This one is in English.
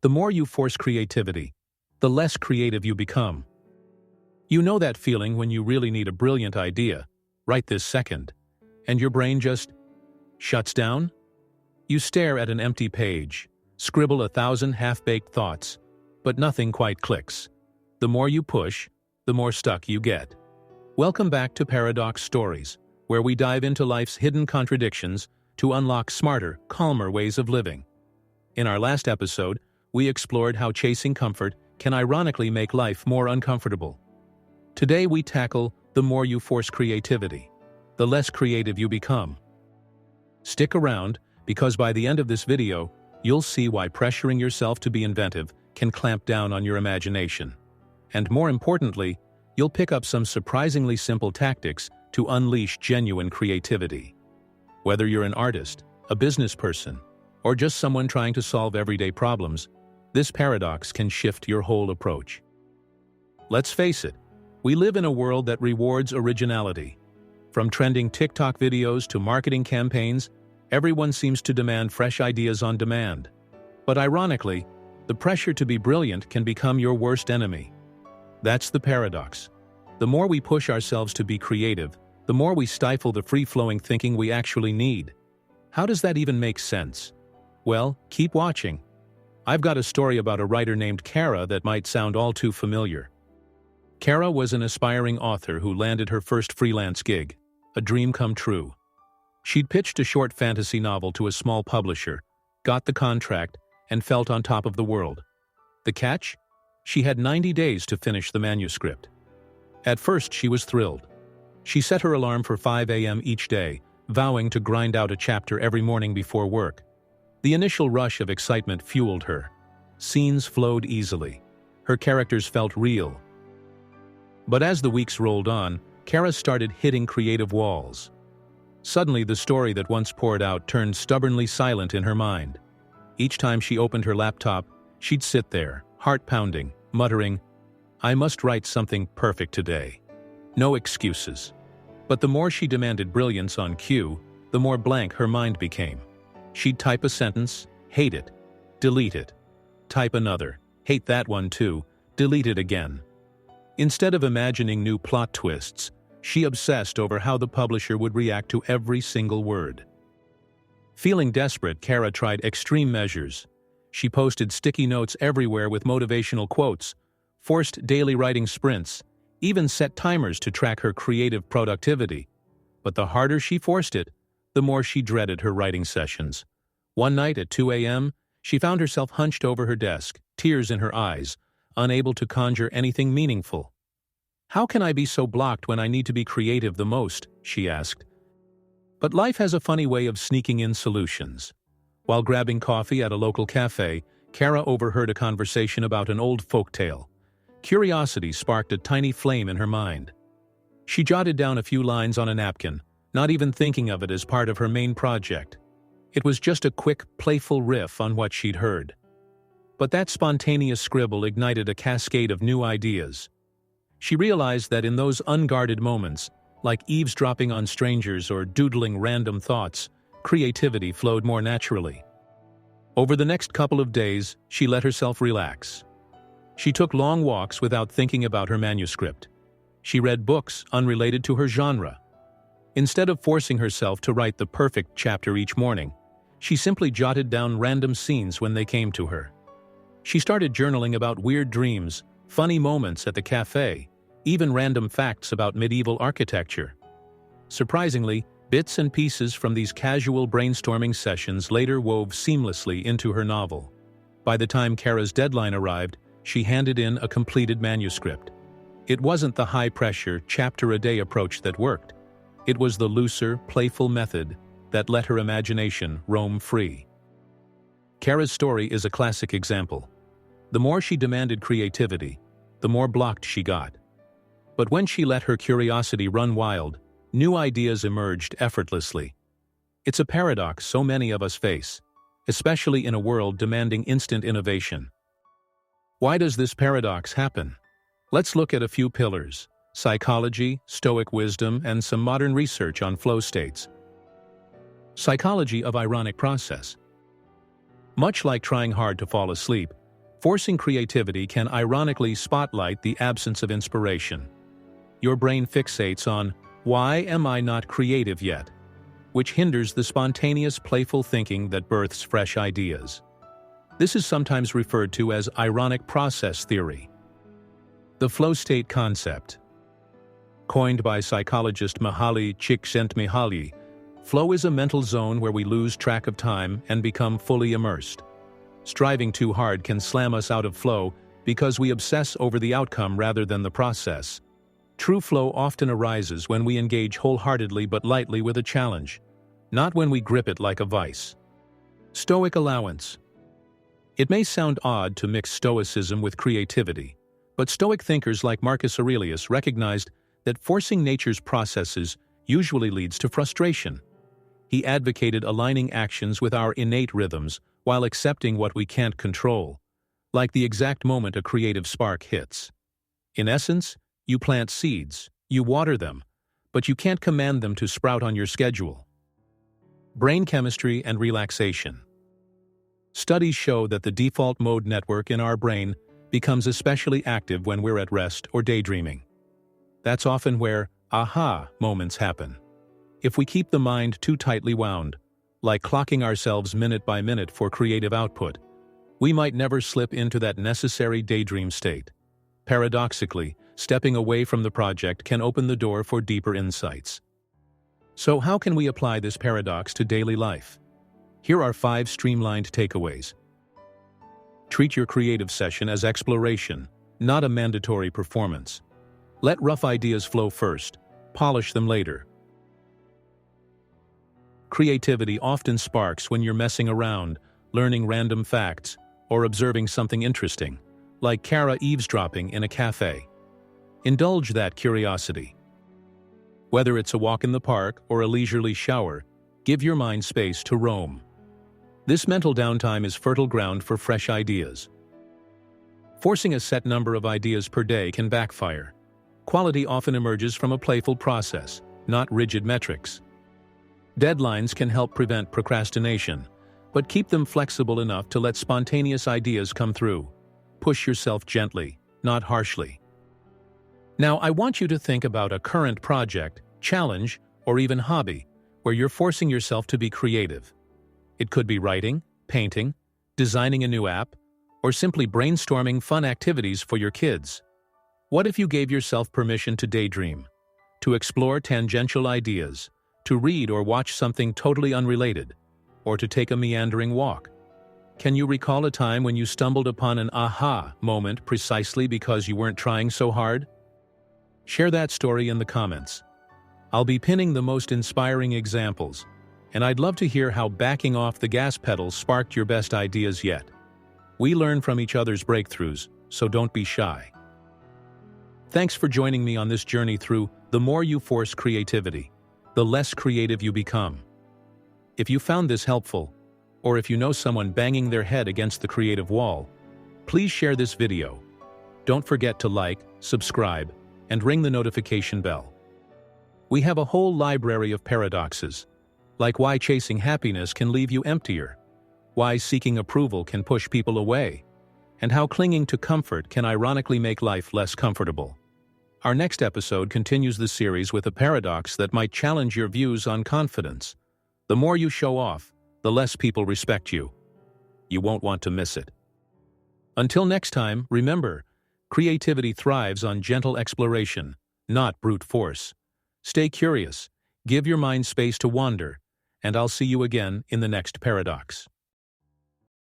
The more you force creativity, the less creative you become. You know that feeling when you really need a brilliant idea, right this second, and your brain just shuts down? You stare at an empty page, scribble 1,000 half-baked thoughts, but nothing quite clicks. The more you push, the more stuck you get. Welcome back to Paradox Stories, where we dive into life's hidden contradictions to unlock smarter, calmer ways of living. In our last episode, we explored how chasing comfort can ironically make life more uncomfortable. Today we tackle the more you force creativity, the less creative you become. Stick around, because by the end of this video, you'll see why pressuring yourself to be inventive can clamp down on your imagination. And more importantly, you'll pick up some surprisingly simple tactics to unleash genuine creativity. Whether you're an artist, a business person, or just someone trying to solve everyday problems, this paradox can shift your whole approach. Let's face it, we live in a world that rewards originality. From trending TikTok videos to marketing campaigns, everyone seems to demand fresh ideas on demand. But ironically, the pressure to be brilliant can become your worst enemy. That's the paradox. The more we push ourselves to be creative, the more we stifle the free-flowing thinking we actually need. How does that even make sense? Well, keep watching. I've got a story about a writer named Kara that might sound all too familiar. Kara was an aspiring author who landed her first freelance gig, a dream come true. She'd pitched a short fantasy novel to a small publisher, got the contract, and felt on top of the world. The catch? She had 90 days to finish the manuscript. At first, she was thrilled. She set her alarm for 5 a.m. each day, vowing to grind out a chapter every morning before work. The initial rush of excitement fueled her. Scenes flowed easily. Her characters felt real. But as the weeks rolled on, Kara started hitting creative walls. Suddenly, the story that once poured out turned stubbornly silent in her mind. Each time she opened her laptop, she'd sit there, heart pounding, muttering, "I must write something perfect today." No excuses. But the more she demanded brilliance on cue, the more blank her mind became. She'd type a sentence, hate it, delete it. Type another, hate that one too, delete it again. Instead of imagining new plot twists, she obsessed over how the publisher would react to every single word. Feeling desperate, Kara tried extreme measures. She posted sticky notes everywhere with motivational quotes, forced daily writing sprints, even set timers to track her creative productivity. But the harder she forced it, the more she dreaded her writing sessions. One night at 2 a.m., she found herself hunched over her desk, tears in her eyes, unable to conjure anything meaningful. "How can I be so blocked when I need to be creative the most?" she asked. But life has a funny way of sneaking in solutions. While grabbing coffee at a local cafe, Kara overheard a conversation about an old folktale. Curiosity sparked a tiny flame in her mind. She jotted down a few lines on a napkin, not even thinking of it as part of her main project. It was just a quick, playful riff on what she'd heard. But that spontaneous scribble ignited a cascade of new ideas. She realized that in those unguarded moments, like eavesdropping on strangers or doodling random thoughts, creativity flowed more naturally. Over the next couple of days, she let herself relax. She took long walks without thinking about her manuscript. She read books unrelated to her genre. Instead of forcing herself to write the perfect chapter each morning, she simply jotted down random scenes when they came to her. She started journaling about weird dreams, funny moments at the cafe, even random facts about medieval architecture. Surprisingly, bits and pieces from these casual brainstorming sessions later wove seamlessly into her novel. By the time Kara's deadline arrived, she handed in a completed manuscript. It wasn't the high-pressure, chapter-a-day approach that worked. It was the looser, playful method that let her imagination roam free. Kara's story is a classic example. The more she demanded creativity, the more blocked she got. But when she let her curiosity run wild, new ideas emerged effortlessly. It's a paradox so many of us face, especially in a world demanding instant innovation. Why does this paradox happen? Let's look at a few pillars: psychology, Stoic wisdom, and some modern research on flow states. Psychology of ironic process. Much like trying hard to fall asleep, Forcing creativity can ironically spotlight the absence of inspiration. Your brain fixates on, "Why am I not creative yet?" which hinders the spontaneous, playful thinking that births fresh ideas. This is sometimes referred to as ironic process theory. The flow state concept. Coined by psychologist Mihaly Csikszentmihalyi, flow is a mental zone where we lose track of time and become fully immersed. Striving too hard can slam us out of flow because we obsess over the outcome rather than the process. True flow often arises when we engage wholeheartedly but lightly with a challenge, not when we grip it like a vice. Stoic allowance. It may sound odd to mix stoicism with creativity, but Stoic thinkers like Marcus Aurelius recognized that forcing nature's processes usually leads to frustration. He advocated aligning actions with our innate rhythms while accepting what we can't control, like the exact moment a creative spark hits. In essence, you plant seeds, you water them, but you can't command them to sprout on your schedule. Brain chemistry and relaxation. Studies show that the default mode network in our brain becomes especially active when we're at rest or daydreaming. That's often where aha moments happen. If we keep the mind too tightly wound, like clocking ourselves minute by minute for creative output, we might never slip into that necessary daydream state. Paradoxically, stepping away from the project can open the door for deeper insights. So how can we apply this paradox to daily life? Here are 5 streamlined takeaways. Treat your creative session as exploration, not a mandatory performance. Let rough ideas flow first, polish them later. Creativity often sparks when you're messing around, learning random facts, or observing something interesting, like Kara eavesdropping in a cafe. Indulge that curiosity. Whether it's a walk in the park or a leisurely shower, give your mind space to roam. This mental downtime is fertile ground for fresh ideas. Forcing a set number of ideas per day can backfire. Quality often emerges from a playful process, not rigid metrics. Deadlines can help prevent procrastination, but keep them flexible enough to let spontaneous ideas come through. Push yourself gently, not harshly. Now, I want you to think about a current project, challenge, or even hobby where you're forcing yourself to be creative. It could be writing, painting, designing a new app, or simply brainstorming fun activities for your kids. What if you gave yourself permission to daydream, to explore tangential ideas, to read or watch something totally unrelated, or to take a meandering walk? Can you recall a time when you stumbled upon an aha moment precisely because you weren't trying so hard? Share that story in the comments. I'll be pinning the most inspiring examples, and I'd love to hear how backing off the gas pedal sparked your best ideas yet. We learn from each other's breakthroughs, so don't be shy. Thanks for joining me on this journey through the more you force creativity, the less creative you become. If you found this helpful, or if you know someone banging their head against the creative wall, please share this video. Don't forget to like, subscribe, and ring the notification bell. We have a whole library of paradoxes, like why chasing happiness can leave you emptier, why seeking approval can push people away, and how clinging to comfort can ironically make life less comfortable. Our next episode continues the series with a paradox that might challenge your views on confidence. The more you show off, the less people respect you. You won't want to miss it. Until next time, remember, creativity thrives on gentle exploration, not brute force. Stay curious, give your mind space to wander, and I'll see you again in the next paradox.